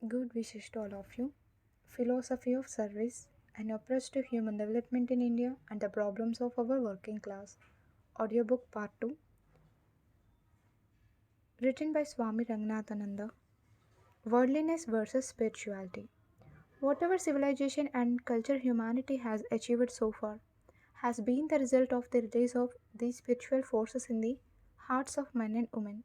Good wishes to all of you. Philosophy of Service, an approach to human development in India and the problems of our working class. Audiobook Part 2, written by Swami Ranganathananda. Worldliness versus spirituality. Whatever civilization and culture humanity has achieved so far has been the result of the release of these spiritual forces in the hearts of men and women.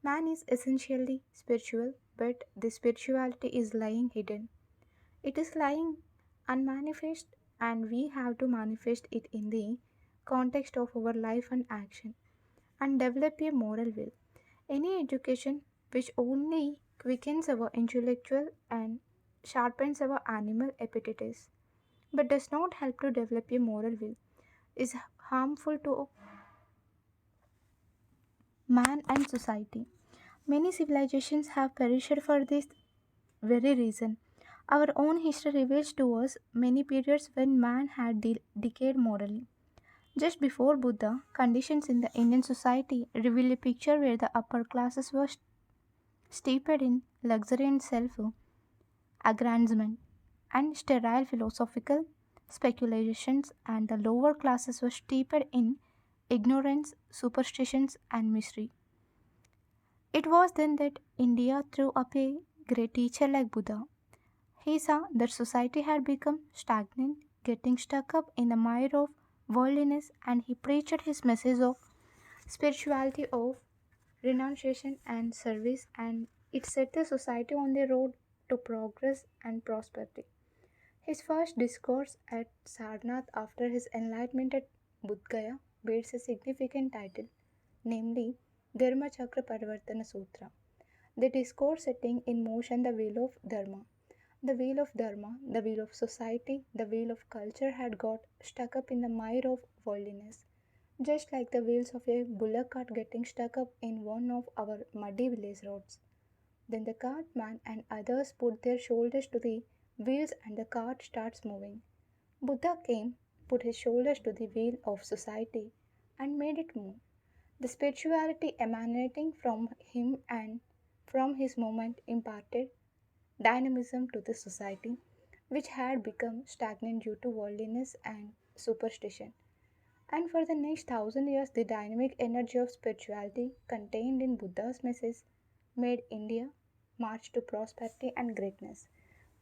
Man is essentially spiritual, but the spirituality is lying hidden. It is lying unmanifest, and we have to manifest it in the context of our life and action and develop a moral will. Any education which only quickens our intellectual and sharpens our animal appetites but does not help to develop a moral will is harmful to man and society. Many civilizations have perished for this very reason. Our own history reveals to us many periods when man had decayed morally. Just before Buddha, conditions in the Indian society reveal a picture where the upper classes were steeped in luxury and self aggrandizement and sterile philosophical speculations, and the lower classes were steeped in ignorance, superstitions, and mystery. It was then that India threw up a great teacher like Buddha. He saw that society had become stagnant, getting stuck up in the mire of worldliness, and he preached his message of spirituality, of renunciation and service, and it set the society on the road to progress and prosperity. His first discourse at Sarnath after his enlightenment at Bodh Gaya bears a significant title, namely Dharma Chakra Parivartana Sutra. The discourse setting in motion the wheel of Dharma. The wheel of Dharma, the wheel of society, the wheel of culture had got stuck up in the mire of worldliness, just like the wheels of a bullock cart getting stuck up in one of our muddy village roads. Then the cartman and others put their shoulders to the wheels and the cart starts moving. Buddha came, put his shoulders to the wheel of society, and made it move. The spirituality emanating from him and from his movement imparted dynamism to the society, which had become stagnant due to worldliness and superstition. And for the next 1,000 years, the dynamic energy of spirituality contained in Buddha's message made India march to prosperity and greatness,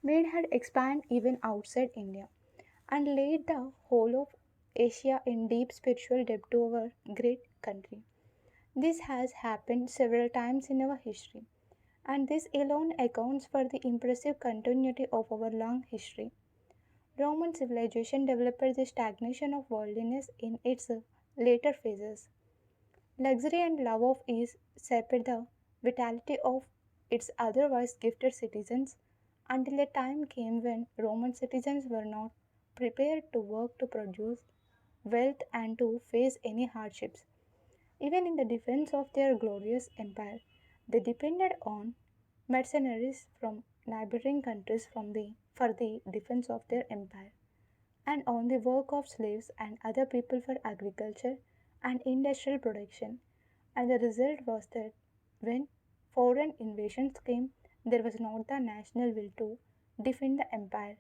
made her expand even outside India, and laid the whole of Asia in deep spiritual debt to our great country. This has happened several times in our history, and this alone accounts for the impressive continuity of our long history. Roman civilization developed the stagnation of worldliness in its later phases. Luxury and love of ease sapped the vitality of its otherwise gifted citizens until a time came when Roman citizens were not prepared to work to produce wealth and to face any hardships. Even in the defense of their glorious empire, they depended on mercenaries from neighboring countries for the defense of their empire, and on the work of slaves and other people for agriculture and industrial production. And the result was that when foreign invasions came, there was not the national will to defend the empire,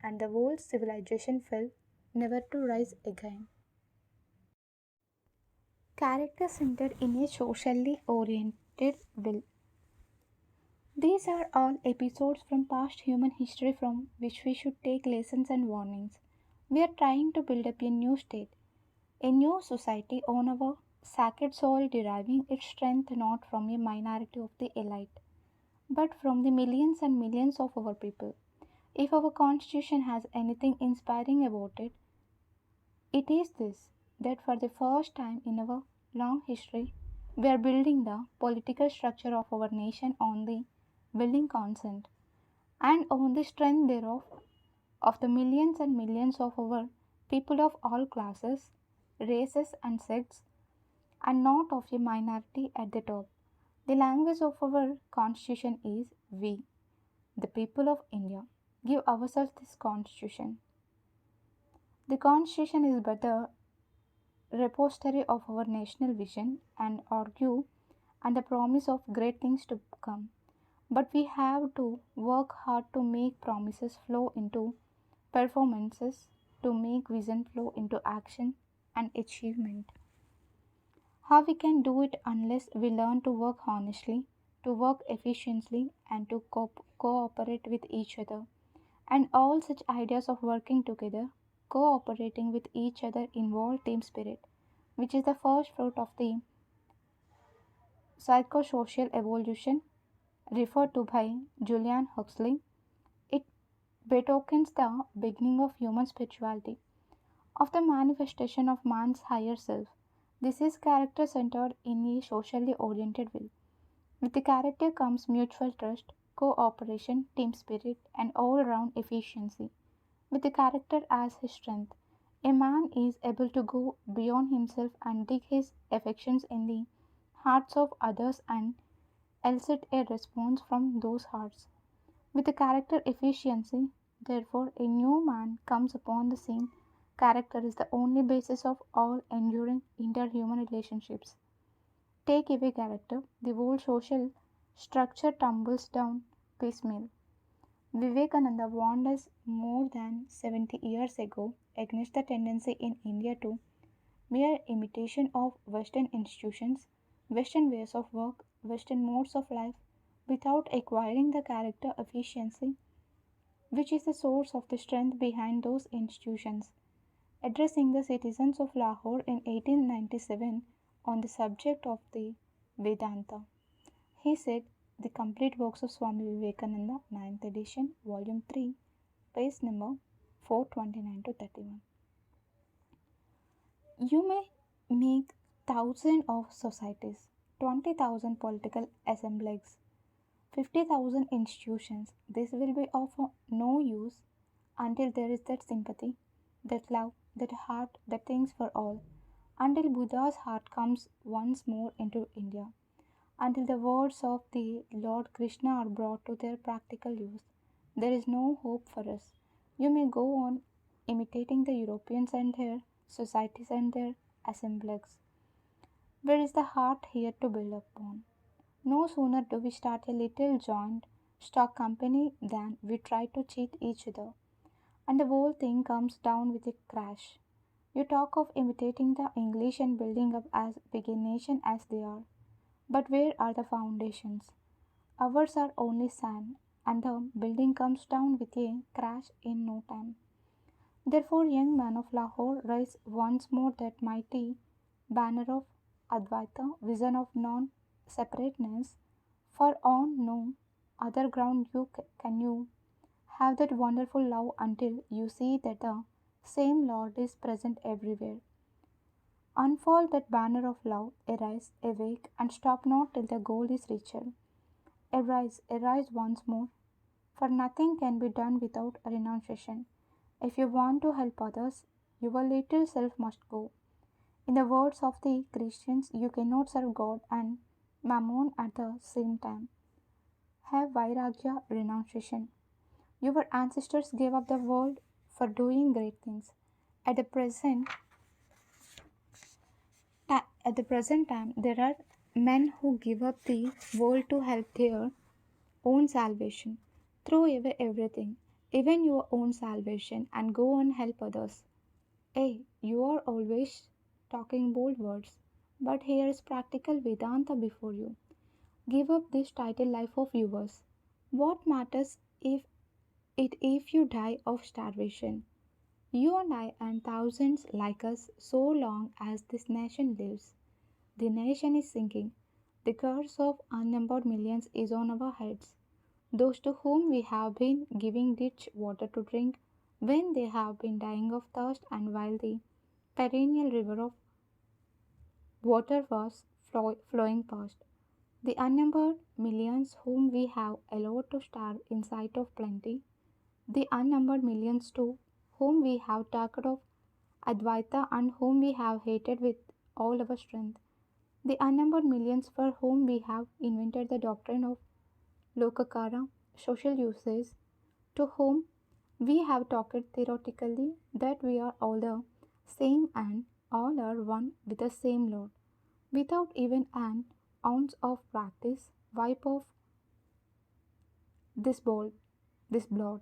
and the whole civilization fell, never to rise again. Character centered in a socially oriented will. These are all episodes from past human history from which we should take lessons and warnings. We are trying to build up a new state, a new society on our sacred soil, deriving its strength not from a minority of the elite, but from the millions and millions of our people. If our constitution has anything inspiring about it, it is this, that for the first time in our long history, we are building the political structure of our nation on the willing consent and on the strength thereof of the millions and millions of our people of all classes, races, and sects, and not of a minority at the top. The language of our constitution is we, the people of India, give ourselves this constitution. The constitution is but the repository of our national vision and argue and the promise of great things to come. But we have to work hard to make promises flow into performances, to make vision flow into action and achievement. How we can do it unless we learn to work honestly, to work efficiently, and to cooperate with each other. And all such ideas of working together, cooperating with each other involve team spirit, which is the first fruit of the psychosocial evolution referred to by Julian Huxley. It betokens the beginning of human spirituality, of the manifestation of man's higher self. This is character centered in a socially oriented way. With the character comes mutual trust, cooperation, team spirit, and all round efficiency. With the character as his strength, a man is able to go beyond himself and dig his affections in the hearts of others and elicit a response from those hearts. With the character efficiency, therefore, a new man comes upon the scene. Character is the only basis of all enduring interhuman relationships. Take away character, the whole social structure tumbles down piecemeal. Vivekananda warned us more than 70 years ago against the tendency in India to mere imitation of Western institutions, Western ways of work, Western modes of life, without acquiring the character efficiency which is the source of the strength behind those institutions. Addressing the citizens of Lahore in 1897 on the subject of the Vedanta, he said, the complete works of Swami Vivekananda, ninth edition, volume 3, page number 429 to 31. You may make thousands of societies, 20,000 political assemblies, 50,000 institutions. This will be of no use until there is that sympathy, that love, that heart that thinks for all, until Buddha's heart comes once more into India, until the words of the Lord Krishna are brought to their practical use. There is no hope for us. You may go on imitating the Europeans and their societies and their assemblies. Where is the heart here to build upon? No sooner do we start a little joint stock company than we try to cheat each other, and the whole thing comes down with a crash. You talk of imitating the English and building up as big a nation as they are, but where are the foundations? Ours are only sand, and the building comes down with a crash in no time. Therefore, young men of Lahore, raise once more that mighty banner of Advaita, vision of non separateness, for on no other ground can you have that wonderful love until you see that the same Lord is present everywhere. Unfold that banner of love, arise, awake, and stop not till the goal is reached. Arise, arise once more, for nothing can be done without renunciation. If you want to help others, your little self must go. In the words of the Christians, you cannot serve God and Mammon at the same time. Have Vairagya, renunciation. Your ancestors gave up the world for doing great things. At the present at the present time, there are men who give up the world to help their own salvation. Throw away everything, even your own salvation, and go and help others. Hey, you are always talking bold words, but here is practical Vedanta before you. Give up this title life of yours. What matters if you die of starvation? You and I and thousands like us so long as this nation lives. The nation is sinking. The curse of unnumbered millions is on our heads. Those to whom we have been giving ditch water to drink when they have been dying of thirst and while the perennial river of water was flowing past. The unnumbered millions whom we have allowed to starve in sight of plenty, the unnumbered millions too whom we have talked of Advaita and whom we have hated with all our strength, the unnumbered millions for whom we have invented the doctrine of Lokakara, social uses, to whom we have talked theoretically that we are all the same and all are one with the same Lord, without even an ounce of practice, wipe off this bold, this blood.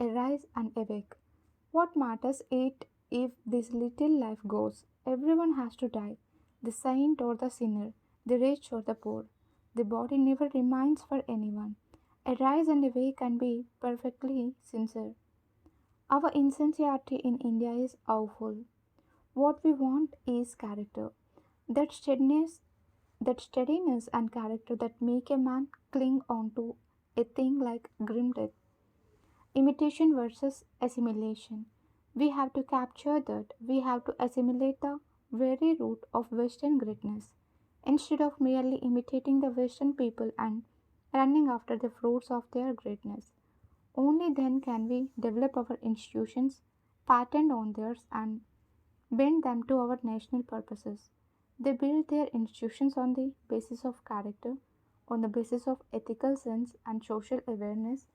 Arise and awake. What matters it if this little life goes? Everyone has to die. The saint or the sinner, the rich or the poor. The body never remains for anyone. Arise and awake and be perfectly sincere. Our insincerity in India is awful. What we want is character. That steadiness, that steadiness and character that make a man cling onto a thing like grim death. Imitation versus assimilation. We have to capture that. We have to assimilate the very root of Western greatness instead of merely imitating the Western people and running after the fruits of their greatness. Only then can we develop our institutions, patent on theirs, and bend them to our national purposes. They build their institutions on the basis of character, on the basis of ethical sense and social awareness,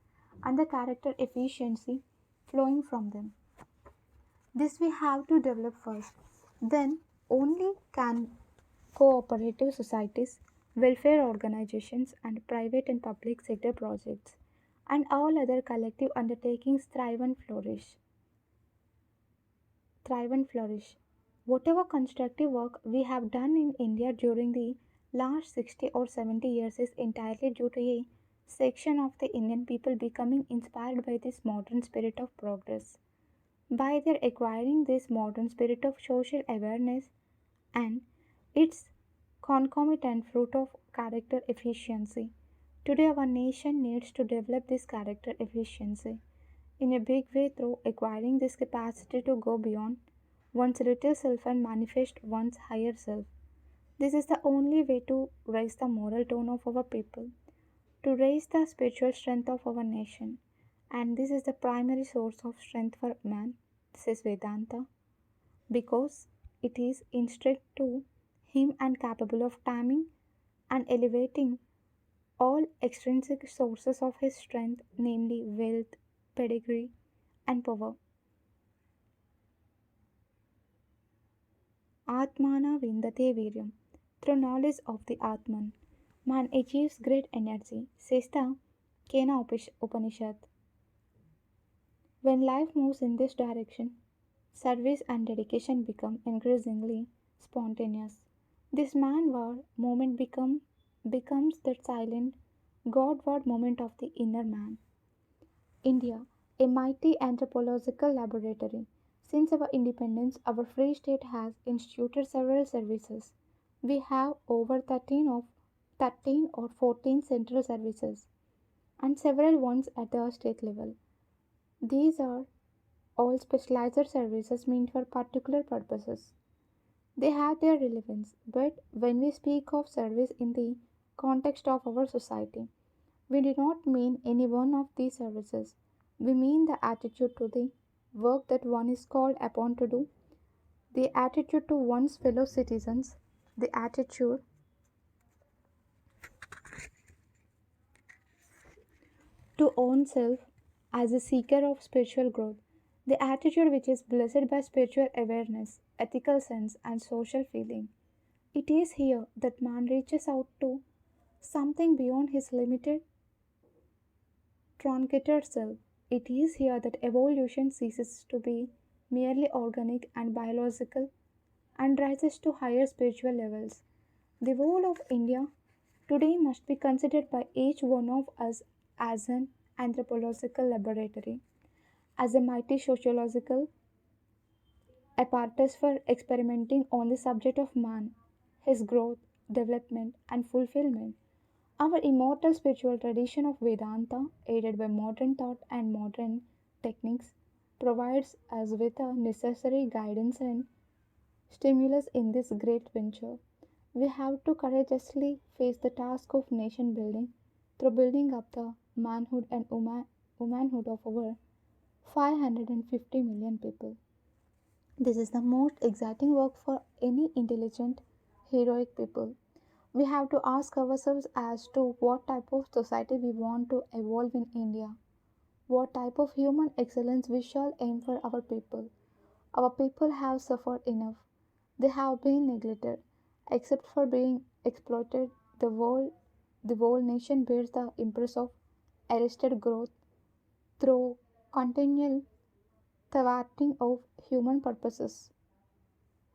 and the character efficiency flowing from them. This we have to develop first. Then only can cooperative societies, welfare organizations, and private and public sector projects, and all other collective undertakings thrive and flourish. Whatever constructive work we have done in India during the last 60 or 70 years is entirely due to a section of the Indian people becoming inspired by this modern spirit of progress. By their acquiring this modern spirit of social awareness and its concomitant fruit of character efficiency. Today, our nation needs to develop this character efficiency in a big way through acquiring this capacity to go beyond one's little self and manifest one's higher self. This is the only way to raise the moral tone of our people, to raise the spiritual strength of our nation. And this is the primary source of strength for man. This is Vedanta because it is instruct to him and capable of taming and elevating all extrinsic sources of his strength, namely wealth, pedigree, and power. Atmana Vindate Viryam. Through knowledge of the Atman, man achieves great energy, says the Upanishad. When life moves in this direction, service and dedication become increasingly spontaneous. This man-ward moment becomes that silent God-ward moment of the inner man. India, a mighty anthropological laboratory. Since our independence, our free state has instituted several services. We have over 13 or 14 central services and several ones at the state level. These are all specialized services meant for particular purposes. They have their relevance, but when we speak of service in the context of our society, we do not mean any one of these services. We mean the attitude to the work that one is called upon to do, the attitude to one's fellow citizens, the attitude to oneself as a seeker of spiritual growth, the attitude which is blessed by spiritual awareness, ethical sense, and social feeling. It is here that man reaches out to something beyond his limited, truncated self. It is here that evolution ceases to be merely organic and biological and rises to higher spiritual levels. The whole of India today must be considered by each one of us as an anthropological laboratory, as a mighty sociological apparatus for experimenting on the subject of man, his growth, development, and fulfillment. Our immortal spiritual tradition of Vedanta, aided by modern thought and modern techniques, provides us with a necessary guidance and stimulus in this great venture. We have to courageously face the task of nation building through building up the manhood and womanhood of over 550 million people. This is the most exciting work for any intelligent, heroic people. We have to ask ourselves as to what type of society we want to evolve in India, what type of human excellence we shall aim for our people. Our people have suffered enough. They have been neglected. Except for being exploited, the world The whole nation bears the impress of arrested growth through continual thwarting of human purposes,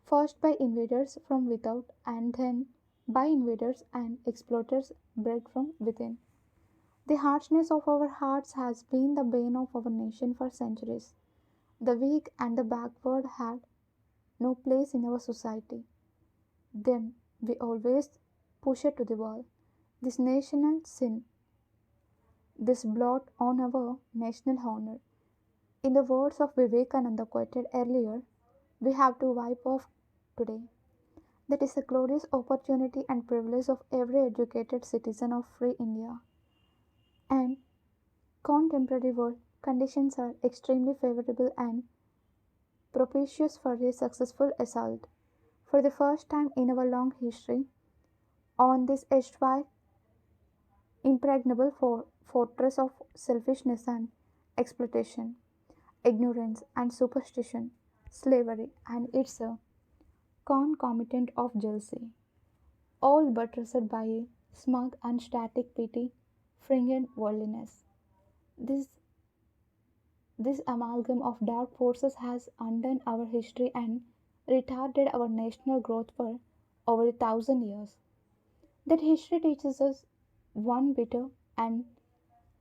first by invaders from without and then by invaders and exploiters bred from within. The harshness of our hearts has been the bane of our nation for centuries. The weak and the backward had no place in our society. Them we always push it to the wall. This national sin, this blot on our national honor. In the words of Vivekananda quoted earlier, we have to wipe off today. That is a glorious opportunity and privilege of every educated citizen of free India. And contemporary world conditions are extremely favorable and propitious for a successful assault. For the first time in our long history, on this erstwhile impregnable fortress of selfishness and exploitation, ignorance and superstition, slavery and its concomitant of jealousy, all buttressed by a smug and static pity, fringent worldliness. This, this amalgam of dark forces has undone our history and retarded our national growth for over 1,000 years. That history teaches us one bitter and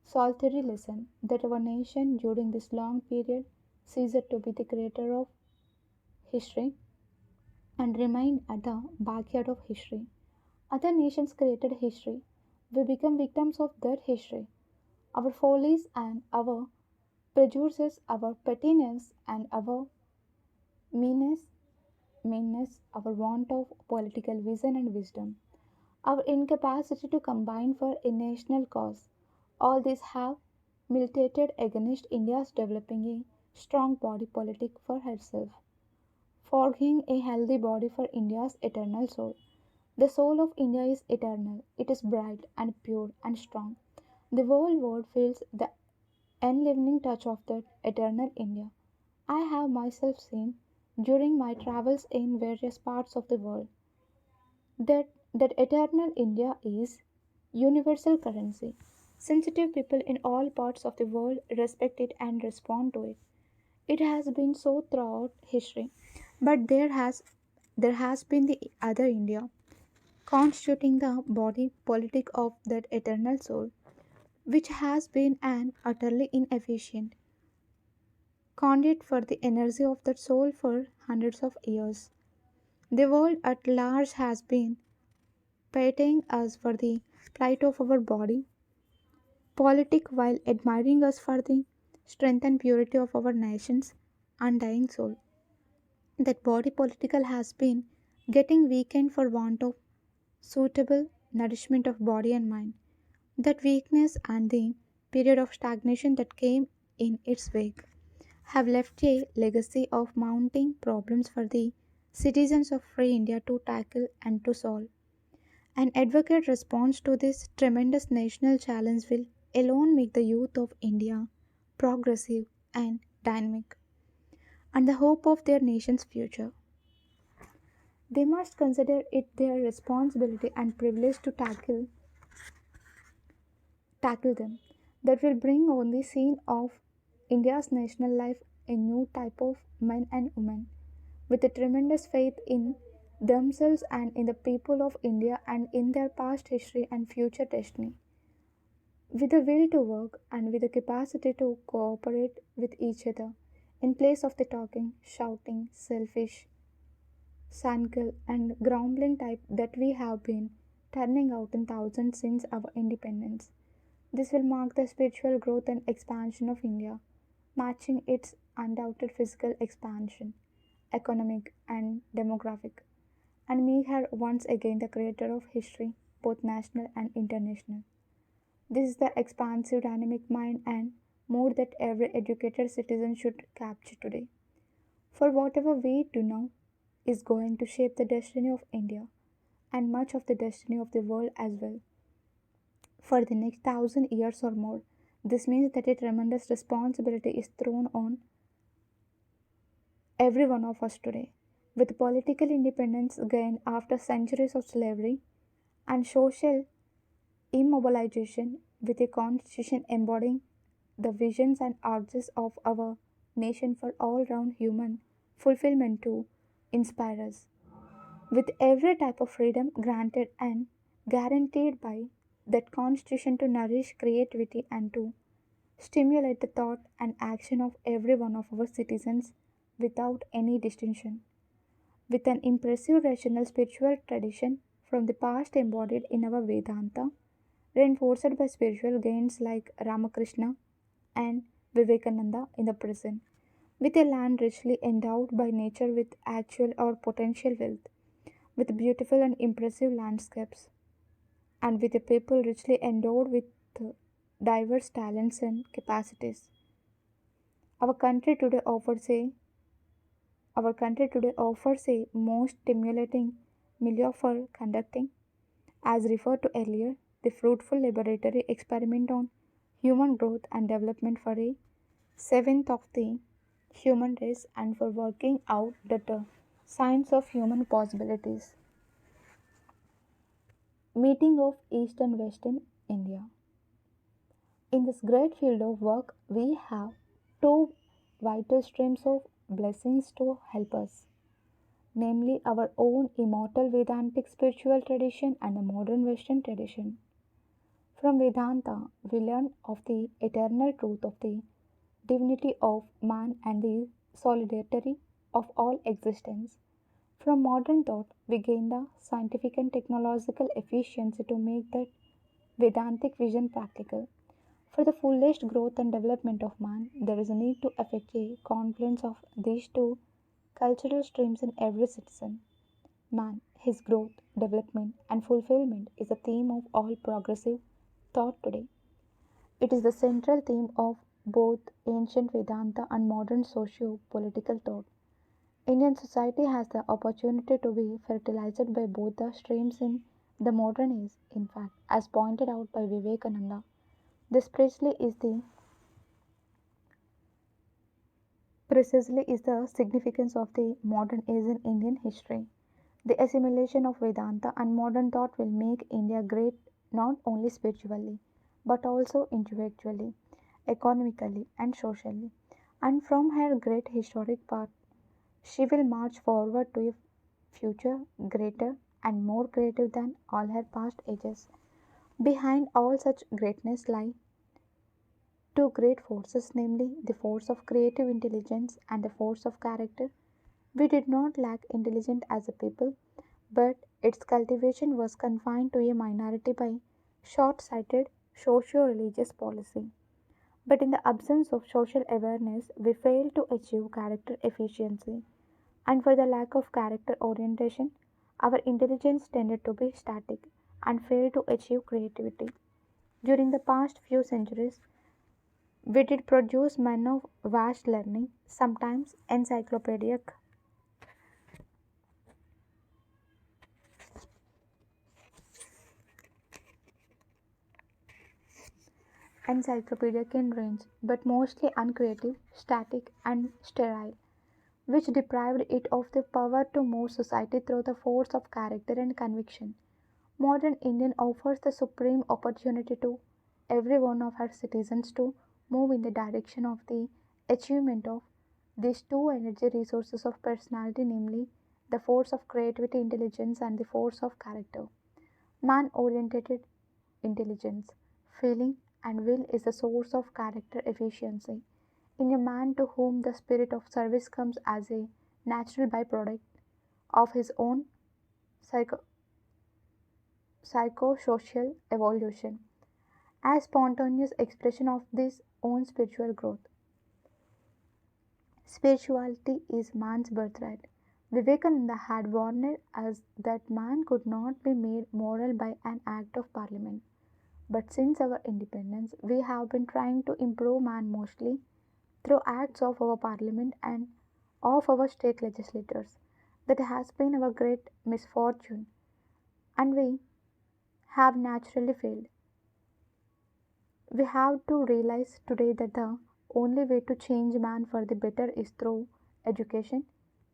solitary lesson that our nation during this long period ceased to be the creator of history and remained at the backyard of history. Other nations created history. We become victims of their history. Our follies and our prejudices, our pettiness and our meanness, our want of political vision and wisdom, our incapacity to combine for a national cause. All these have militated against India's developing a strong body politic for herself, forging a healthy body for India's eternal soul. The soul of India is eternal, it is bright and pure and strong. The whole world feels the enlivening touch of that eternal India. I have myself seen during my travels in various parts of the world that eternal India is universal currency. Sensitive people in all parts of the world respect it and respond to it. It has been so throughout history, but there has been the other India, constituting the body politic of that eternal soul, which has been an utterly inefficient conduit for the energy of that soul for hundreds of years. The world at large has been pitying us for the plight of our body politic while admiring us for the strength and purity of our nation's undying soul. That body political has been getting weakened for want of suitable nourishment of body and mind. That weakness and the period of stagnation that came in its wake have left a legacy of mounting problems for the citizens of free India to tackle and to solve. An advocate response to this tremendous national challenge will alone make the youth of India progressive and dynamic and the hope of their nation's future. They must consider it their responsibility and privilege to tackle them. That will bring on the scene of India's national life a new type of men and women with a tremendous faith in themselves and in the people of India and in their past history and future destiny, with the will to work and with the capacity to cooperate with each other in place of the talking, shouting, selfish, cynical, and grumbling type that we have been turning out in thousands since our independence. This will mark the spiritual growth and expansion of India, matching its undoubted physical expansion, economic and demographic, and make her once again the creator of history, both national and international. This is the expansive, dynamic mind and mood that every educated citizen should capture today. For whatever we do now is going to shape the destiny of India and much of the destiny of the world as well for the next 1,000 years or more. This means that a tremendous responsibility is thrown on every one of us today. With political independence gained after centuries of slavery and social immobilization with a constitution embodying the visions and urges of our nation for all round human fulfillment to inspire us. With every type of freedom granted and guaranteed by that constitution to nourish creativity and to stimulate the thought and action of every one of our citizens without any distinction. With an impressive rational spiritual tradition from the past embodied in our Vedanta, reinforced by spiritual gains like Ramakrishna and Vivekananda in the present, with a land richly endowed by nature with actual or potential wealth, with beautiful and impressive landscapes, and with a people richly endowed with diverse talents and capacities. Our country today offers a our country today offers a most stimulating milieu for conducting, as referred to earlier, the fruitful laboratory experiment on human growth and development for a seventh of the human race and for working out that science of human possibilities. Meeting of East and West in India. In this great field of work, we have two vital streams of blessings to help us, namely our own immortal Vedantic spiritual tradition and the modern Western tradition. From Vedanta, we learn of the eternal truth of the divinity of man and the solidarity of all existence. From modern thought, we gain the scientific and technological efficiency to make that Vedantic vision practical. For the fullest growth and development of man, there is a need to effect a confluence of these two cultural streams in every citizen. Man, his growth, development, and fulfillment is the theme of all progressive thought today. It is the central theme of both ancient Vedanta and modern socio political thought. Indian society has the opportunity to be fertilized by both the streams in the modern age. In fact, as pointed out by Vivekananda, this precisely is the significance of the modern age in Indian history. The assimilation of Vedanta and modern thought will make India great not only spiritually but also intellectually, economically, and socially. And from her great historic path, she will march forward to a future greater and more creative than all her past ages. Behind all such greatness lie two great forces, namely the force of creative intelligence and the force of character. We did not lack intelligence as a people, but its cultivation was confined to a minority by short sighted socio religious policy. But in the absence of social awareness, we failed to achieve character efficiency, and for the lack of character orientation, our intelligence tended to be static and failed to achieve creativity. During the past few centuries, we did produce men of vast learning, sometimes encyclopedic in range, but mostly uncreative, static, and sterile, which deprived it of the power to move society through the force of character and conviction. Modern Indian offers the supreme opportunity to every one of her citizens to move in the direction of the achievement of these two energy resources of personality, namely the force of creativity, intelligence, and the force of character. Man oriented intelligence, feeling, and will is the source of character efficiency. In a man to whom the spirit of service comes as a natural byproduct of his own psycho- psychosocial evolution, as spontaneous expression of this own spiritual growth. Spirituality is man's birthright. Vivekananda had warned us that man could not be made moral by an act of parliament. But since our independence, we have been trying to improve man mostly through acts of our parliament and of our state legislators. That has been our great misfortune, and we have naturally failed. We have to realize today that the only way to change man for the better is through education,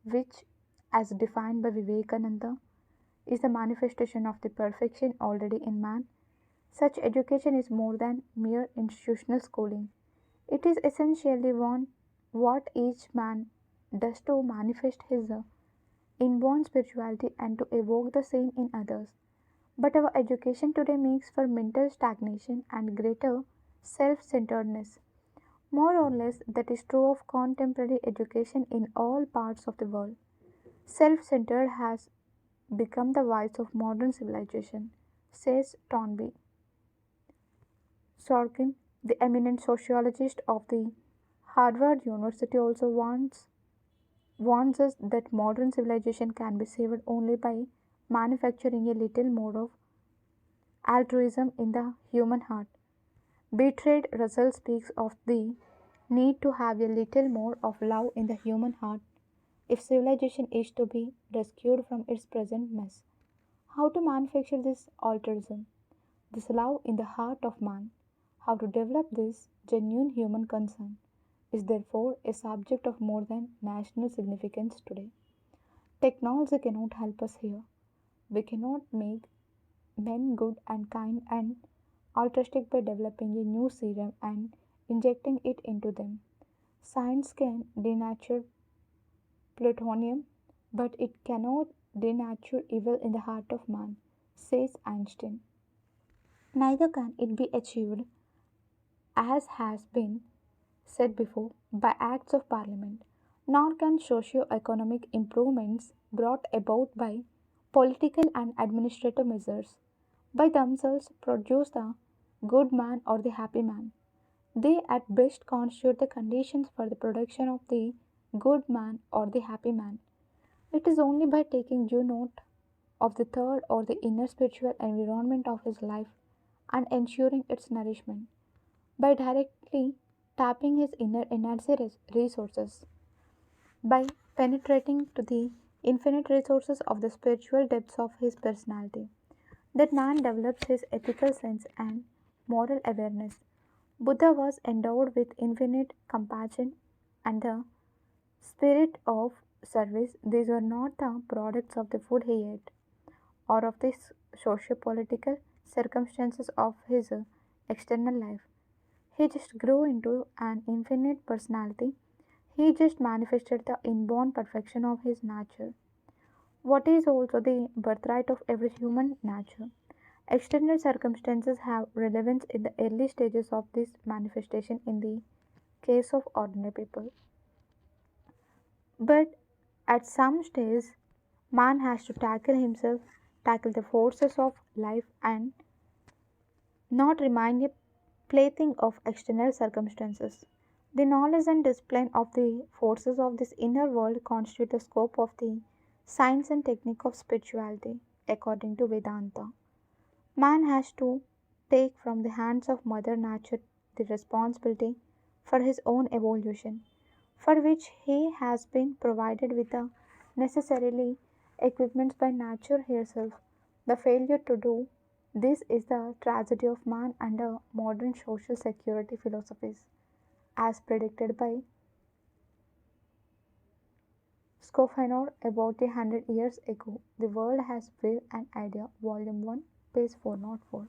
which, as defined by Vivekananda, is the manifestation of the perfection already in man. Such education is more than mere institutional schooling. It is essentially what each man does to manifest his inborn spirituality and to evoke the same in others. But our education today makes for mental stagnation and greater self centeredness. More or less, that is true of contemporary education in all parts of the world. Self centered has become the vice of modern civilization, says Toynbee. Sorkin, the eminent sociologist of the Harvard University, also warns us that modern civilization can be saved only by manufacturing a little more of altruism in the human heart. Betrayed Russell speaks of the need to have a little more of love in the human heart if civilization is to be rescued from its present mess. How to manufacture this altruism, this love in the heart of man, how to develop this genuine human concern, is therefore a subject of more than national significance today. Technology cannot help us here. We cannot make men good and kind and altruistic by developing a new serum and injecting it into them. Science can denature plutonium, but it cannot denature evil in the heart of man, says Einstein. Neither can it be achieved, as has been said before, by acts of parliament, nor can socio-economic improvements brought about by political and administrative measures by themselves produce the good man or the happy man. They at best constitute the conditions for the production of the good man or the happy man. It is only by taking due note of the third or the inner spiritual environment of his life and ensuring its nourishment, by directly tapping his inner energy resources, by penetrating to the infinite resources of the spiritual depths of his personality, that man develops his ethical sense and moral awareness. Buddha was endowed with infinite compassion and the spirit of service. These were not the products of the food he ate or of the socio-political circumstances of his external life. He just grew into an infinite personality. He just manifested the inborn perfection of his nature, what is also the birthright of every human nature. External circumstances have relevance in the early stages of this manifestation in the case of ordinary people. But at some stage, man has to tackle himself, tackle the forces of life, and not remain a plaything of external circumstances. The knowledge and discipline of the forces of this inner world constitute the scope of the science and technique of spirituality, according to Vedanta. Man has to take from the hands of Mother Nature the responsibility for his own evolution, for which he has been provided with the necessarily equipments by nature herself. The failure to do this is the tragedy of man under modern social security philosophies, as predicted by Schopenhauer about 100 years ago. The World Has Will and Idea, Volume 1, page 404.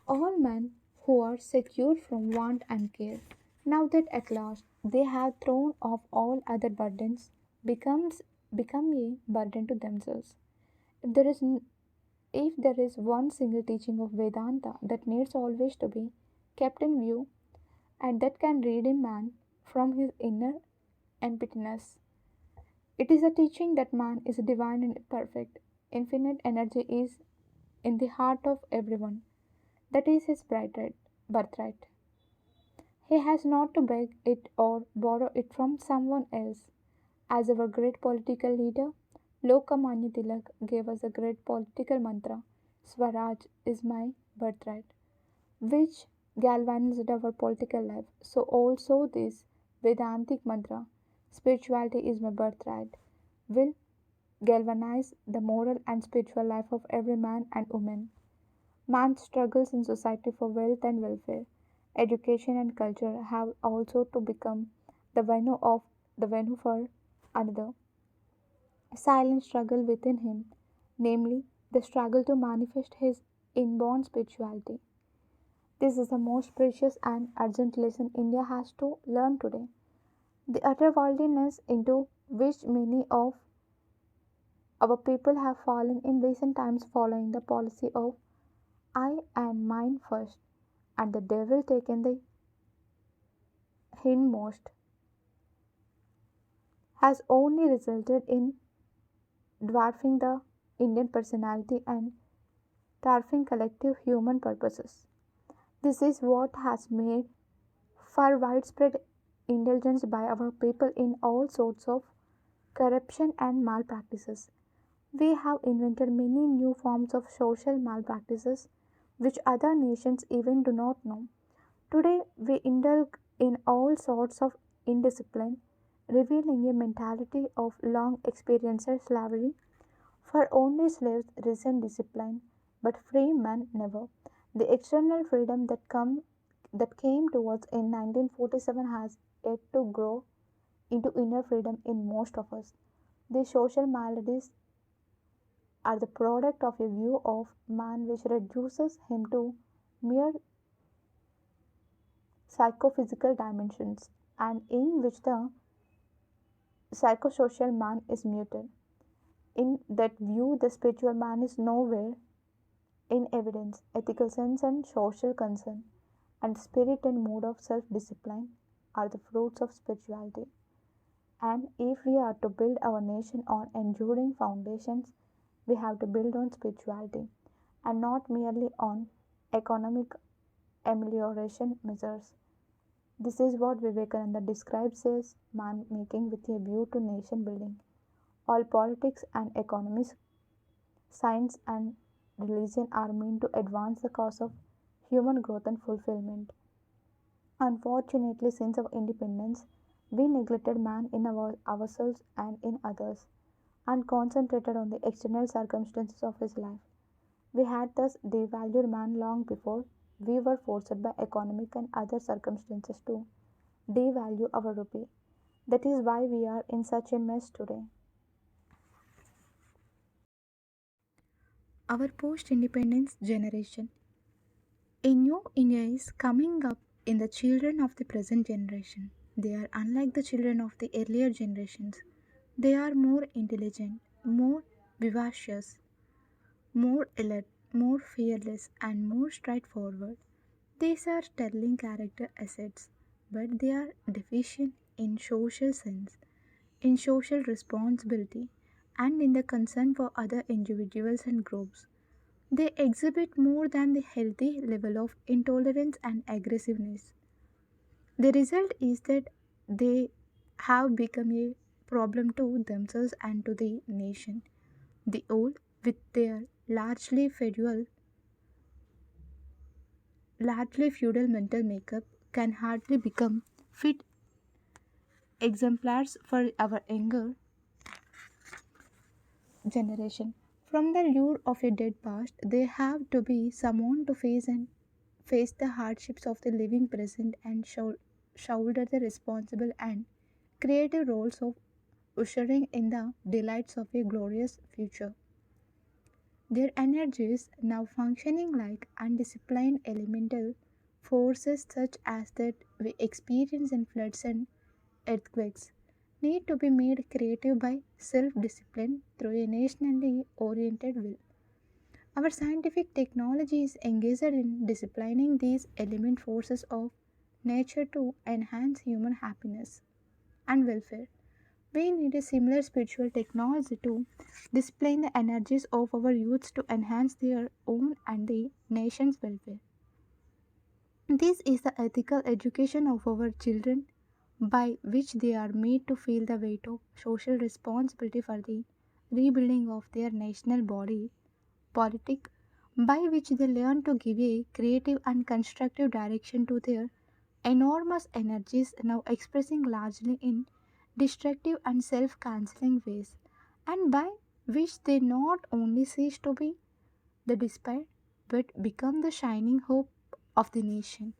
All men who are secure from want and care, now that at last they have thrown off all other burdens, becomes become a burden to themselves. If there is if there is one single teaching of Vedanta that needs always to be kept in view and that can redeem man from his inner emptiness, it is a teaching that man is divine and perfect. Infinite energy is in the heart of everyone. That is his birthright. He has not to beg it or borrow it from someone else. As our great political leader, Lokamanya Tilak, gave us a great political mantra, Swaraj is my birthright, which galvanized our political life. So also this Vedantic mantra, spirituality is my birthright, will galvanize the moral and spiritual life of every man and woman. Man's struggles in society for wealth and welfare, education and culture have also to become the venue for another silent struggle within him, namely the struggle to manifest his inborn spirituality. This is the most precious and urgent lesson India has to learn today. The utter worldliness into which many of our people have fallen in recent times following the policy of I and mine first, and the devil taken the hindmost, has only resulted in dwarfing the Indian personality and dwarfing collective human purposes. This is what has made for widespread indulgence by our people in all sorts of corruption and malpractices. We have invented many new forms of social malpractices which other nations even do not know. Today, we indulge in all sorts of indiscipline, revealing a mentality of long experienced slavery, for only slaves resent discipline, but free men never. The external freedom that came to us in 1947 has yet to grow into inner freedom in most of us. These social maladies are the product of a view of man which reduces him to mere psychophysical dimensions, and in which the psychosocial man is muted. In that view, the spiritual man is nowhere in evidence. Ethical sense and social concern, and spirit and mood of self discipline are the fruits of spirituality. And if we are to build our nation on enduring foundations, we have to build on spirituality and not merely on economic amelioration measures. This is what Vivekananda describes as man making with a view to nation building. All politics and economics, science and religion are meant to advance the cause of human growth and fulfillment. Unfortunately, since our independence, we neglected man in ourselves and in others, and concentrated on the external circumstances of his life. We had thus devalued man long before we were forced by economic and other circumstances to devalue our rupee. That is why we are in such a mess today. Our post independence generation. A new India is coming up in the children of the present generation. They are unlike the children of the earlier generations. They are more intelligent, more vivacious, more alert, more fearless, and more straightforward. These are sterling character assets, but they are deficient in social sense, in social responsibility, and in the concern for other individuals and groups. They exhibit more than the healthy level of intolerance and aggressiveness. The result is that they have become a problem to themselves and to the nation. The old, with their largely feudal mental makeup, can hardly become fit exemplars for our younger generation. From the lure of a dead past, they have to be someone to face the hardships of the living present and shoulder the responsible and creative roles of ushering in the delights of a glorious future. Their energies, now functioning like undisciplined elemental forces such as that we experience in floods and earthquakes, need to be made creative by self discipline through a nationally oriented will. Our scientific technology is engaged in disciplining these element forces of nature to enhance human happiness and welfare. We need a similar spiritual technology to display the energies of our youths to enhance their own and the nation's welfare. This is the ethical education of our children by which they are made to feel the weight of social responsibility for the rebuilding of their national body politic, by which they learn to give a creative and constructive direction to their enormous energies now expressing largely in destructive and self cancelling ways, and by which they not only cease to be the despair but become the shining hope of the nation.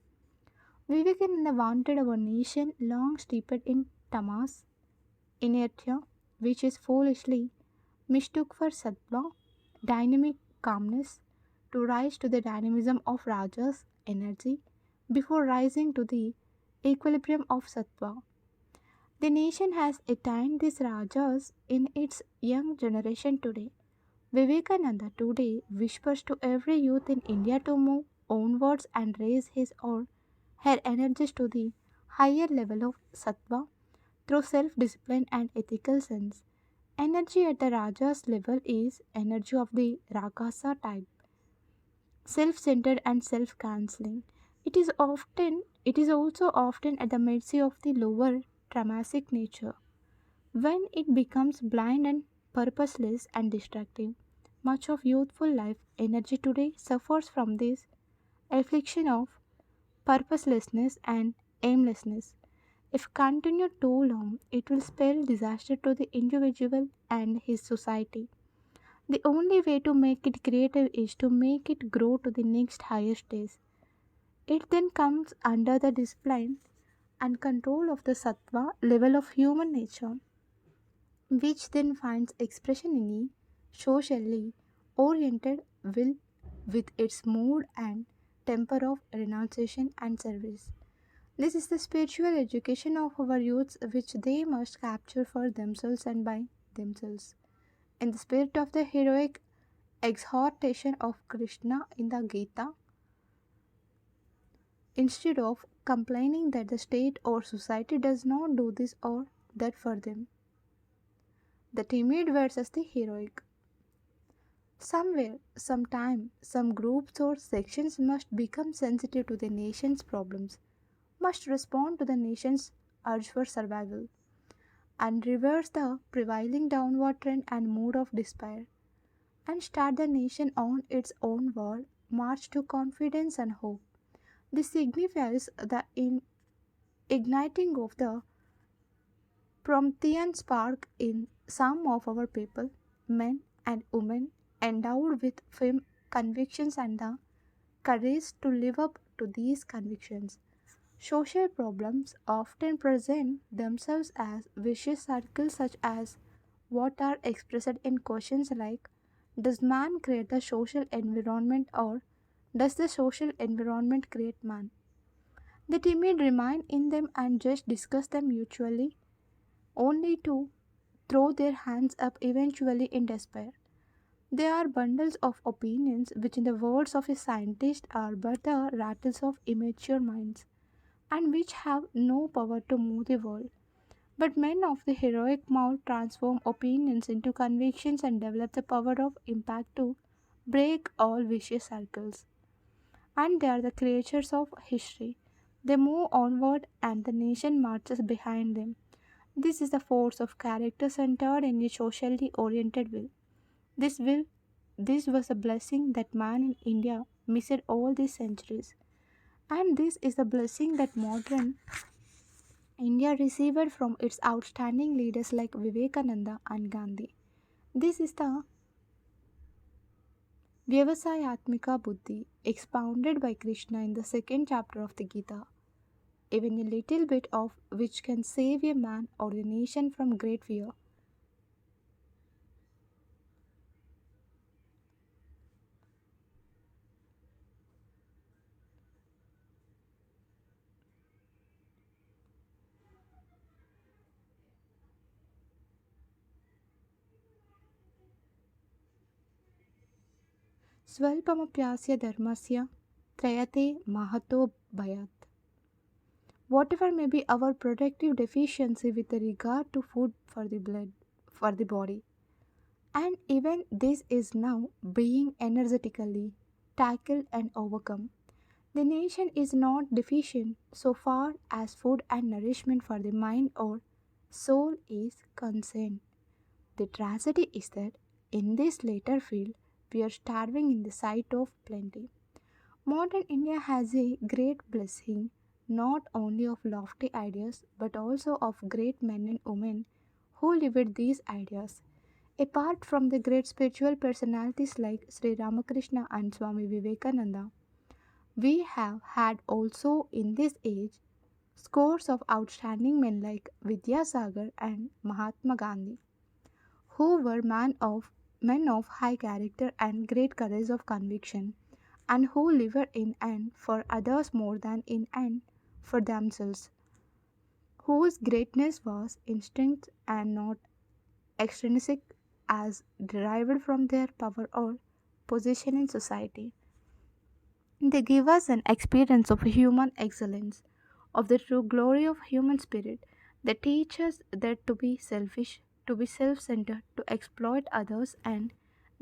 Vivekananda wanted our nation long steeped in tamas, inertia, which is foolishly mistook for sattva, dynamic calmness, to rise to the dynamism of Raja's energy before rising to the equilibrium of Sattva. The nation has attained these Rajas in its young generation today. Vivekananda today whispers to every youth in India to move onwards and raise his or her energies to the higher level of Sattva through self discipline and ethical sense. Energy at the Raja's level is energy of the Rakasa type, self-centered and self-canceling. It is also often at the mercy of the lower Tamasic nature. When it becomes blind and purposeless and destructive, much of youthful life energy today suffers from this affliction of purposelessness and aimlessness. If continued too long, it will spell disaster to the individual and his society. The only way to make it creative is to make it grow to the next higher stage. It then comes under the discipline and control of the sattva level of human nature, which then finds expression in a socially oriented will with its mood and temper of renunciation and service. This is the spiritual education of our youths which they must capture for themselves and by themselves. In the spirit of the heroic exhortation of Krishna in the Gita, instead of complaining that the state or society does not do this or that for them. The timid versus the heroic. Somewhere, sometime, some groups or sections must become sensitive to the nation's problems, must respond to the nation's urge for survival, and reverse the prevailing downward trend and mood of despair, and start the nation on its own word march to confidence and hope. This signifies the igniting of the Promethean spark in some of our people, men and women endowed with firm convictions and the courage to live up to these convictions. Social problems often present themselves as vicious circles, such as what are expressed in questions like: does man create the social environment, or does the social environment create man? The timid remain in them and just discuss them mutually, only to throw their hands up eventually in despair. They are bundles of opinions which, in the words of a scientist, are but the rattles of immature minds, and which have no power to move the world. But men of the heroic mould transform opinions into convictions and develop the power of impact to break all vicious circles. And they are the creatures of history. They move onward and the nation marches behind them. This is the force of character centered in a socially oriented will. This will this was a blessing that man in India missed all these centuries. And this is the blessing that modern India received from its outstanding leaders like Vivekananda and Gandhi. This is the Vyavasayatmika Buddhi expounded by Krishna in the second chapter of the Gita. Even a little bit of which can save a man or a nation from great fear. Swalpamapyasya dharmasya trayate mahato bhayat. Whatever may be our productive deficiency with regard to food for the blood, for the body, and even this is now being energetically tackled and overcome. The nation is not deficient so far as food and nourishment for the mind or soul is concerned. The tragedy is that in this latter field we are starving in the sight of plenty. Modern India has a great blessing not only of lofty ideas but also of great men and women who lived these ideas. Apart from the great spiritual personalities like Sri Ramakrishna and Swami Vivekananda, we have had also in this age scores of outstanding men like Vidyasagar and Mahatma Gandhi, who were men of high character and great courage of conviction. and who live in and for others more than in and for themselves, whose greatness was instinct and not extrinsic as derived from their power or position in society. They give us an experience of human excellence, of the true glory of human spirit. They teach us that to be selfish, to be self centered, to exploit others, and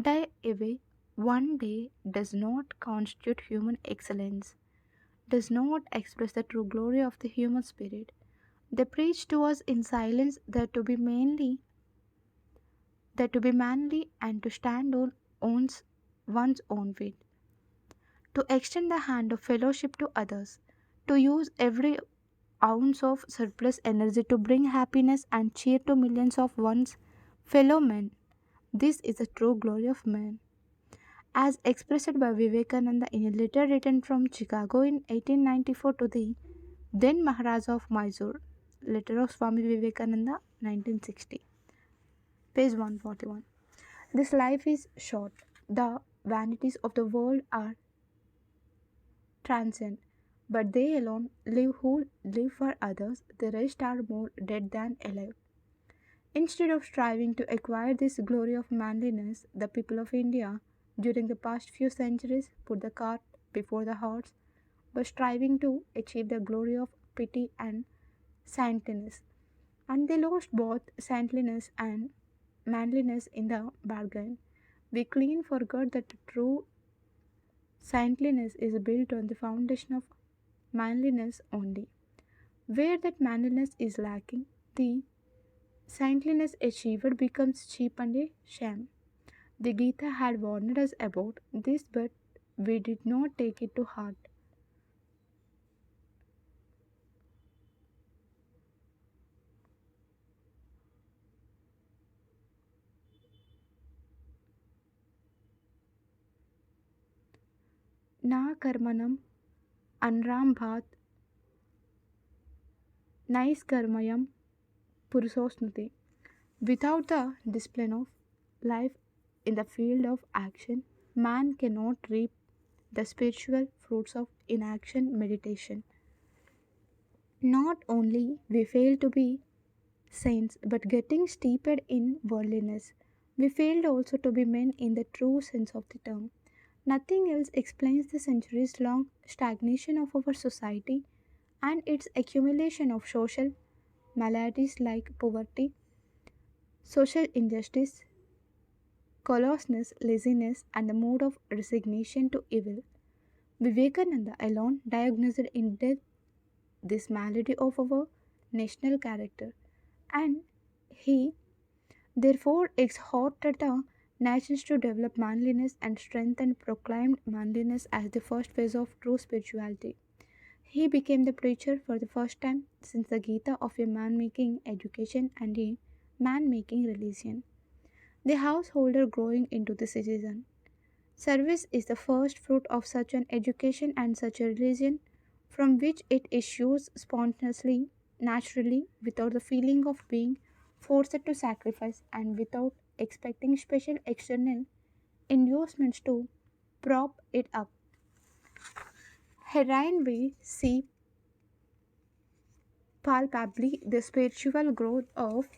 die away one day does not constitute human excellence, does not express the true glory of the human spirit. They preach to us in silence that to be manly and to stand on one's own feet, to extend the hand of fellowship to others, to use every ounce of surplus energy to bring happiness and cheer to millions of one's fellow men. This is the true glory of man. As expressed by Vivekananda in a letter written from Chicago in 1894 to the then Maharaja of Mysore, letter of Swami Vivekananda, 1960, page 141. This life is short. The vanities of the world are transient, but they alone live who live for others, the rest are more dead than alive. Instead of striving to acquire this glory of manliness, the people of India during the past few centuries put the cart before the horse by striving to achieve the glory of pity and saintliness, and they lost both saintliness and manliness in the bargain. We clean forgot that true saintliness is built on the foundation of manliness only. Where that manliness is lacking, the saintliness achieved becomes cheap and a sham. The Gita had warned us about this, but we did not take it to heart. Na karmanam anram bhat naiskarmayam purusosnute. Without the discipline of life in the field of action, man cannot reap the spiritual fruits of inaction meditation. Not only we fail to be saints, but getting steeped in worldliness, we failed also to be men in the true sense of the term. Nothing else explains the centuries long stagnation of our society and its accumulation of social maladies like poverty, social injustice, callousness, laziness, and the mood of resignation to evil. Vivekananda alone diagnosed in depth this malady of our national character, and he therefore exhorted the nations to develop manliness and strength and proclaimed manliness as the first phase of true spirituality. He became the preacher for the first time since the Gita of a man making education and a man making religion. The householder growing into the citizen. Service is the first fruit of such an education and such a religion from which it issues spontaneously, naturally, without the feeling of being forced to sacrifice and without expecting special external endorsements to prop it up. Herein we see palpably the spiritual growth of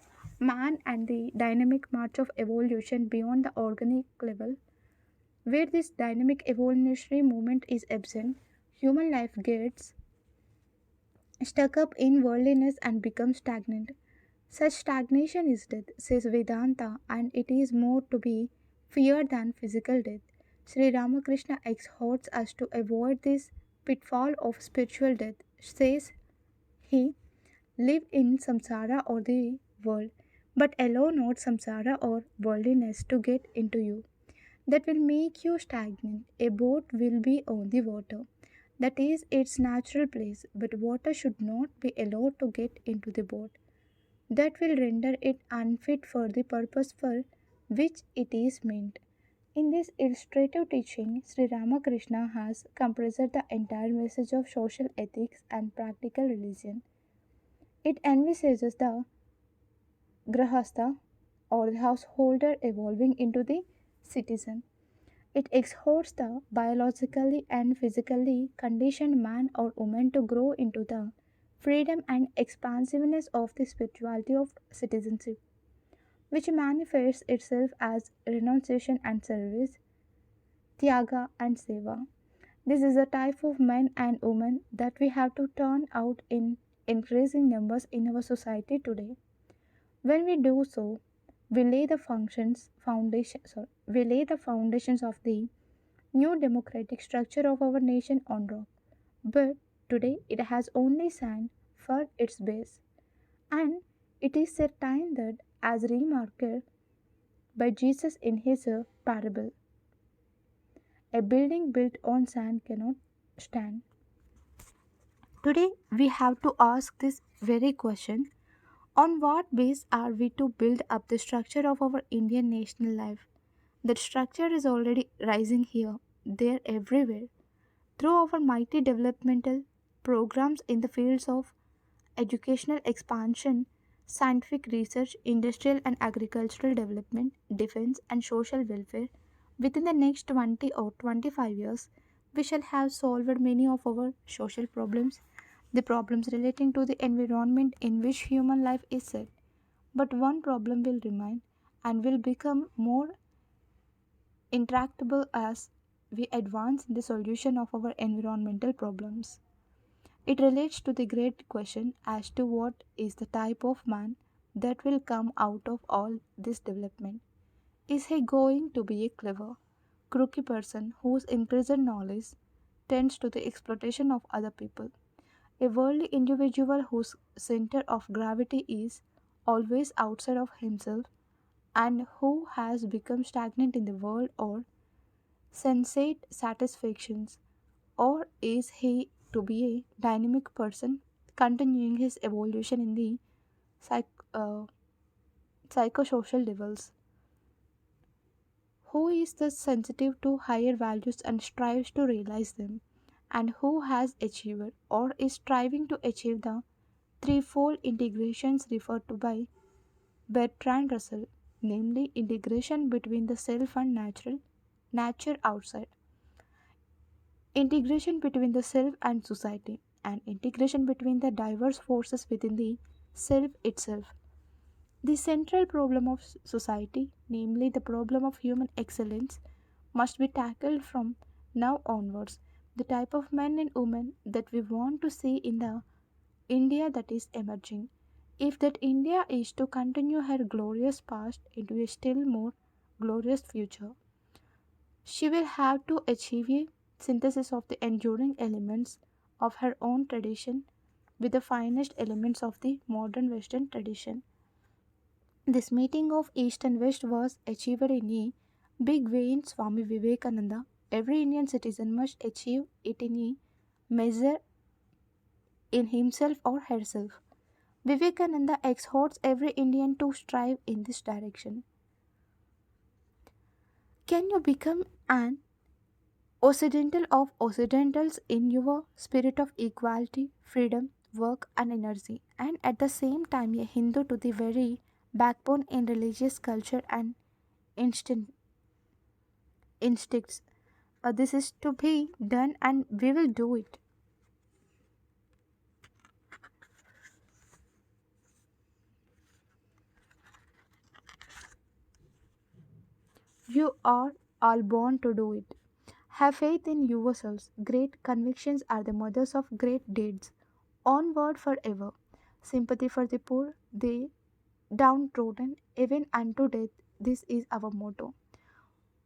man and the dynamic march of evolution beyond the organic level. Where this dynamic evolutionary movement is absent, human life gets stuck up in worldliness and becomes stagnant. Such stagnation is death, says Vedanta, and it is more to be feared than physical death. Sri Ramakrishna exhorts us to avoid this pitfall of spiritual death, says he. Live in samsara or the world, but allow not samsara or worldliness to get into you. That will make you stagnant. A boat will be on the water. That is its natural place, but water should not be allowed to get into the boat. That will render it unfit for the purpose for which it is meant. In this illustrative teaching, Sri Ramakrishna has compressed the entire message of social ethics and practical religion. It envisages the grahastha or the householder evolving into the citizen. It exhorts the biologically and physically conditioned man or woman to grow into the freedom and expansiveness of the spirituality of citizenship, which manifests itself as renunciation and service, tyaga and seva. This is a type of men and women that we have to turn out in increasing numbers in our society today. When we do so, we lay the foundations of the new democratic structure of our nation on rock. But today it has only sand for its base, and it is certain that, as remarked by Jesus in his parable, a building built on sand cannot stand. Today we have to ask this very question: on what base are we to build up the structure of our Indian national life? That structure is already rising here, there, everywhere, through our mighty developmental programs in the fields of educational expansion, scientific research, industrial and agricultural development, defense, and social welfare. Within the next 20 or 25 years, we shall have solved many of our social problems, the problems relating to the environment in which human life is set. But one problem will remain and will become more intractable as we advance in the solution of our environmental problems. It relates to the great question as to what is the type of man that will come out of all this development. Is he going to be a clever, crooky person whose imprisoned knowledge tends to the exploitation of other people? A worldly individual whose center of gravity is always outside of himself and who has become stagnant in the world or sensate satisfactions? Or is he to be a dynamic person continuing his evolution in the psych- uh, psychosocial levels? Who is thus sensitive to higher values and strives to realize them? And who has achieved or is striving to achieve the threefold integrations referred to by Bertrand Russell, namely integration between the self and nature outside, integration between the self and society, and integration between the diverse forces within the self itself. The central problem of society, namely the problem of human excellence, must be tackled from now onwards. The type of men and women that we want to see in the India that is emerging. If that India is to continue her glorious past into a still more glorious future, she will have to achieve a synthesis of the enduring elements of her own tradition with the finest elements of the modern Western tradition. This meeting of East and West was achieved in a big way in Swami Vivekananda. Every Indian citizen must achieve it in a measure in himself or herself. Vivekananda exhorts every Indian to strive in this direction. Can you become an Occidental of Occidentals in your spirit of equality, freedom, work, and energy, and at the same time a Hindu to the very backbone in religious culture and instinct, instincts? This is to be done, and we will do it. You are all born to do it. Have faith in yourselves. Great convictions are the mothers of great deeds. Onward forever. Sympathy for the poor, the downtrodden, even unto death. This is our motto.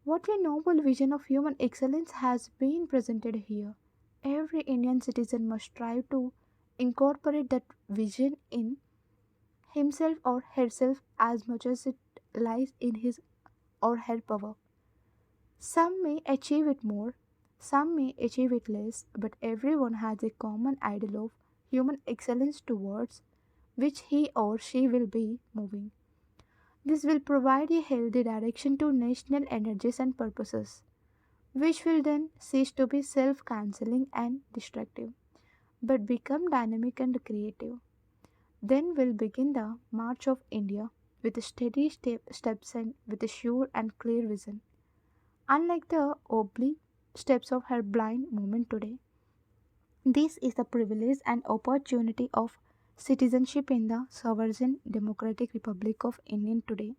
What a noble vision of human excellence has been presented here. Every Indian citizen must strive to incorporate that vision in himself or herself as much as it lies in his or her power. Some may achieve it more, some may achieve it less, but everyone has a common ideal of human excellence towards which he or she will be moving. This will provide a healthy direction to national energies and purposes, which will then cease to be self cancelling and destructive, but become dynamic and creative. Then will begin the march of India with steady steps and with a sure and clear vision. Unlike the oblique steps of her blind movement today, this is the privilege and opportunity of citizenship in the sovereign democratic republic of India today.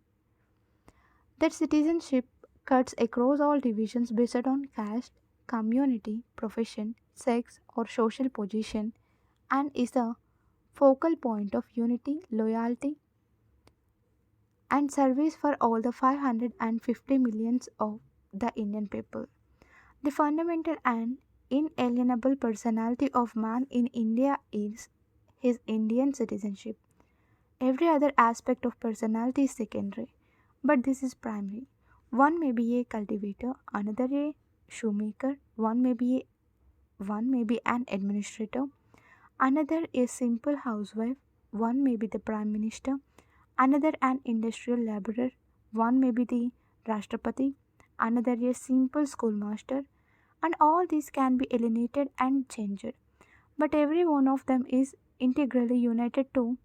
That citizenship cuts across all divisions based on caste, community, profession, sex, or social position and is the focal point of unity, loyalty, and service for all the 550 millions of the Indian people. The fundamental and inalienable personality of man in India is his Indian citizenship. Every other aspect of personality is secondary, but this is primary. One may be a cultivator, another a shoemaker, one may be an administrator, another a simple housewife, one may be the prime minister, another an industrial laborer, one may be the Rashtrapati, another a simple schoolmaster, and all these can be alienated and changed. But every one of them is integrally united to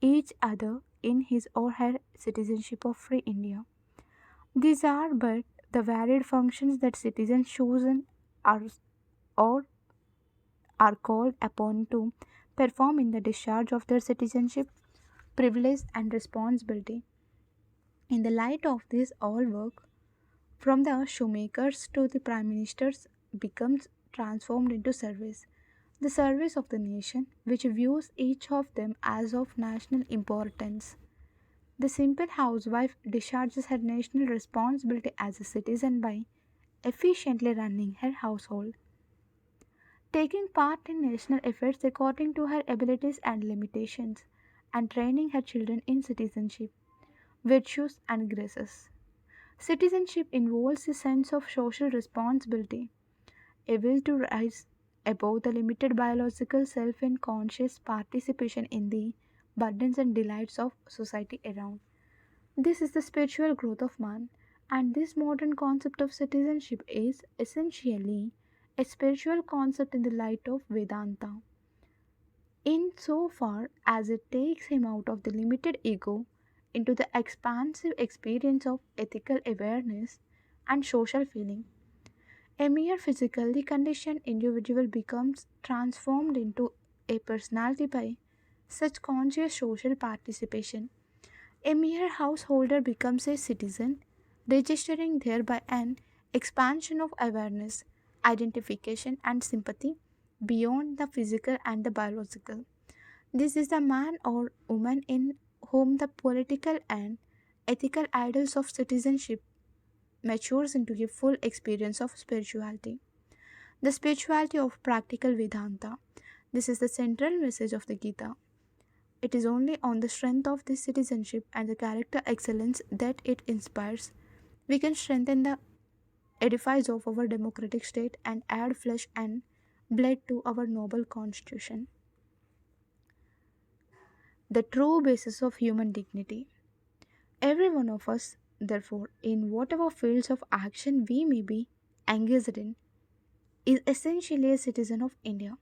each other in his or her citizenship of free India. These are but the varied functions that citizens chosen are or are called upon to perform in the discharge of their citizenship, privilege, and responsibility. In the light of this, all work, from the shoemakers to the prime ministers, becomes transformed into service. The service of the nation, which views each of them as of national importance. The simple housewife discharges her national responsibility as a citizen by efficiently running her household, taking part in national affairs according to her abilities and limitations, and training her children in citizenship, virtues, and graces. Citizenship involves a sense of social responsibility, a will to rise above the limited biological self and conscious participation in the burdens and delights of society around. This is the spiritual growth of man, and this modern concept of citizenship is essentially a spiritual concept in the light of Vedanta, in so far as it takes him out of the limited ego into the expansive experience of ethical awareness and social feeling. A mere physically conditioned individual becomes transformed into a personality by such conscious social participation. A mere householder becomes a citizen, registering thereby an expansion of awareness, identification, and sympathy beyond the physical and the biological. This is the man or woman in whom the political and ethical ideals of citizenship matures into a full experience of spirituality. The spirituality of practical Vedanta. This is the central message of the Gita. It is only on the strength of this citizenship and the character excellence that it inspires we can strengthen the edifice of our democratic state and add flesh and blood to our noble constitution, the true basis of human dignity. Every one of us, therefore, in whatever fields of action we may be engaged in, is essentially a citizen of India.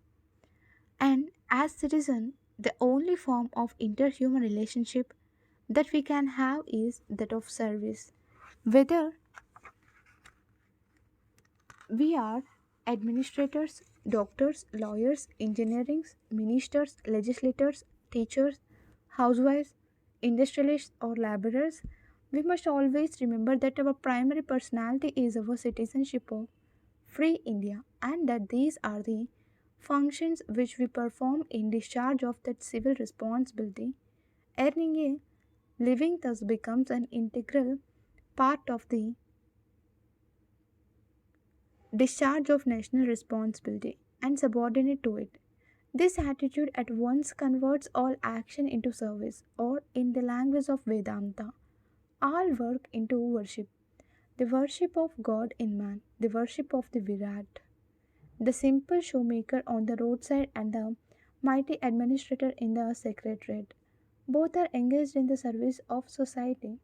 And as citizen, the only form of interhuman relationship that we can have is that of service. Whether we are administrators, doctors, lawyers, engineers, ministers, legislators, teachers, housewives, industrialists, or laborers, we must always remember that our primary personality is our citizenship of free India and that these are the functions which we perform in discharge of that civil responsibility. Earning a living thus becomes an integral part of the discharge of national responsibility and subordinate to it. This attitude at once converts all action into service, or in the language of Vedanta, all work into worship. The worship of God in man, the worship of the Virat, the simple shoemaker on the roadside, and the mighty administrator in the secretariat. Both are engaged in the service of society.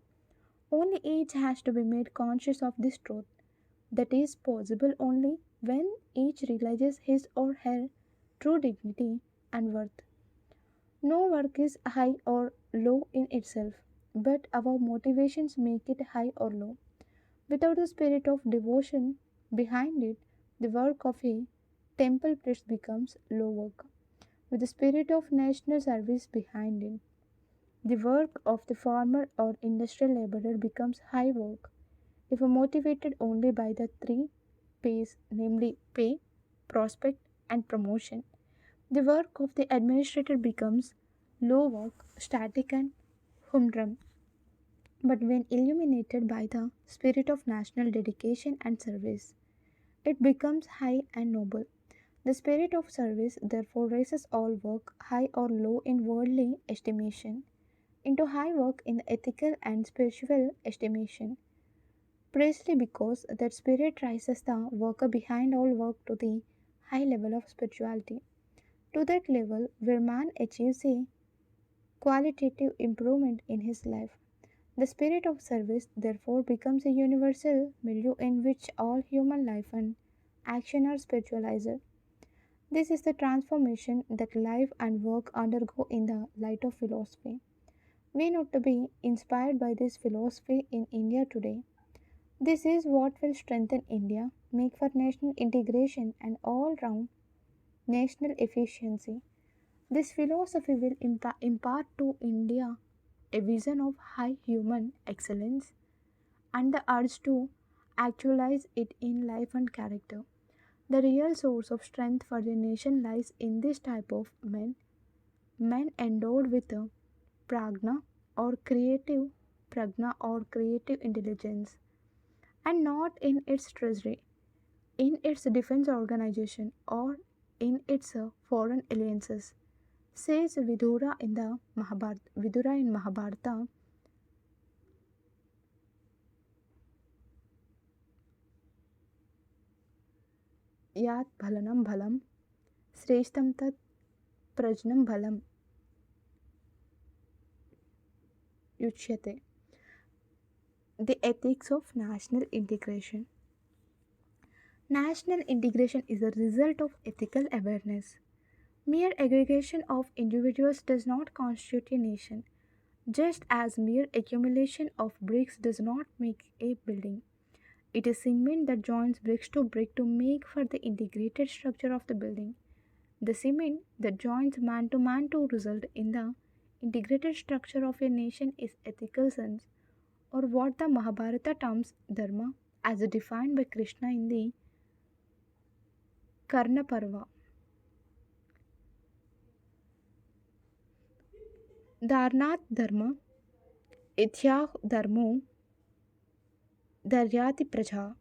Only each has to be made conscious of this truth. That is possible only when each realizes his or her true dignity and worth. No work is high or low in itself, but our motivations make it high or low. Without the spirit of devotion behind it, the work of a temple priest becomes low work. With the spirit of national service behind it, the work of the farmer or industrial laborer becomes high work. If motivated only by the three P's, namely pay, prospect, and promotion, the work of the administrator becomes low work, static, and humdrum. But when illuminated by the spirit of national dedication and service, it becomes high and noble. The spirit of service therefore raises all work, high or low in worldly estimation, into high work in ethical and spiritual estimation, precisely because that spirit raises the worker behind all work to the high level of spirituality, to that level where man achieves a qualitative improvement in his life. The spirit of service therefore becomes a universal milieu in which all human life and action are spiritualized. This is the transformation that life and work undergo in the light of philosophy. We need to be inspired by this philosophy in India today. This is what will strengthen India, make for national integration and all round national efficiency. This philosophy will impart to India a vision of high human excellence and the urge to actualize it in life and character. The real source of strength for the nation lies in this type of men, men endowed with a pragna or creative intelligence, and not in its treasury, in its defense organization, or in its foreign alliances. Says Vidura in Mahabharata, Yat Bhalanam Bhalam, Sreshtam Tat Prajnam Bhalam Yuchyate. The ethics of national integration. National integration is a result of ethical awareness. Mere aggregation of individuals does not constitute a nation, just as mere accumulation of bricks does not make a building. It is cement that joins bricks to brick to make for the integrated structure of the building. The cement that joins man to result in the integrated structure of a nation is ethical sense, or what the Mahabharata terms dharma, as defined by Krishna in the Karna Parva. Dharnath dharma, Ityah dharmo, Dharyati praja.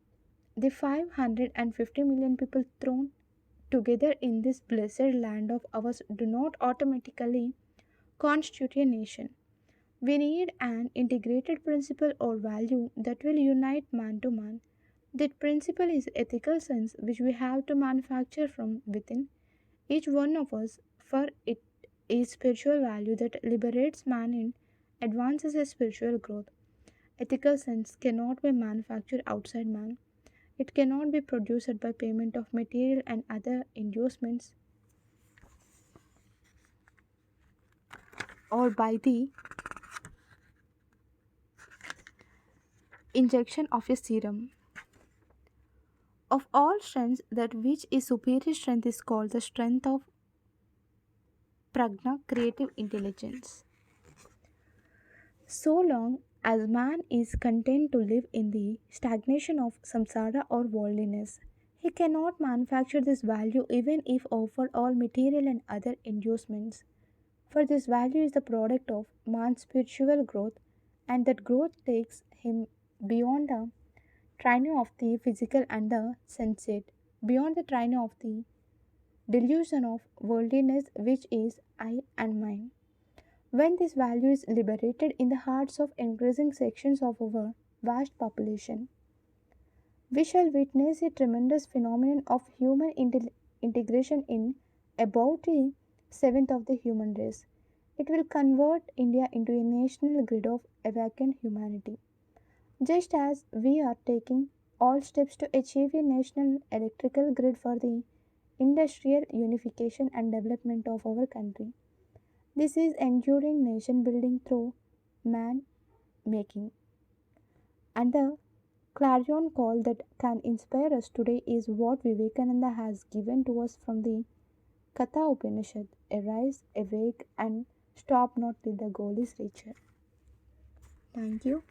The 550 million people thrown together in this blessed land of ours do not automatically constitute a nation. We need an integrated principle or value that will unite man to man. That principle is ethical sense which we have to manufacture from within each one of us, for it is spiritual value that liberates man and advances his spiritual growth. Ethical sense cannot be manufactured outside man. It cannot be produced by payment of material and other inducements or by the injection of a serum. Of all strengths, that which is superior strength is called the strength of pragna, creative intelligence. So long as man is content to live in the stagnation of samsara or worldliness, he cannot manufacture this value even if offered all material and other inducements. For this value is the product of man's spiritual growth, and that growth takes him beyond the training of the physical and the sensate, beyond the training of the delusion of worldliness which is I and mine. When this value is liberated in the hearts of increasing sections of our vast population, we shall witness a tremendous phenomenon of human integration in about a seventh of the human race. It will convert India into a national grid of awakened humanity. Just as we are taking all steps to achieve a national electrical grid for the industrial unification and development of our country. This is enduring nation building through man making. And the clarion call that can inspire us today is what Vivekananda has given to us from the Katha Upanishad. Arise, awake, and stop not till the goal is reached. Thank you.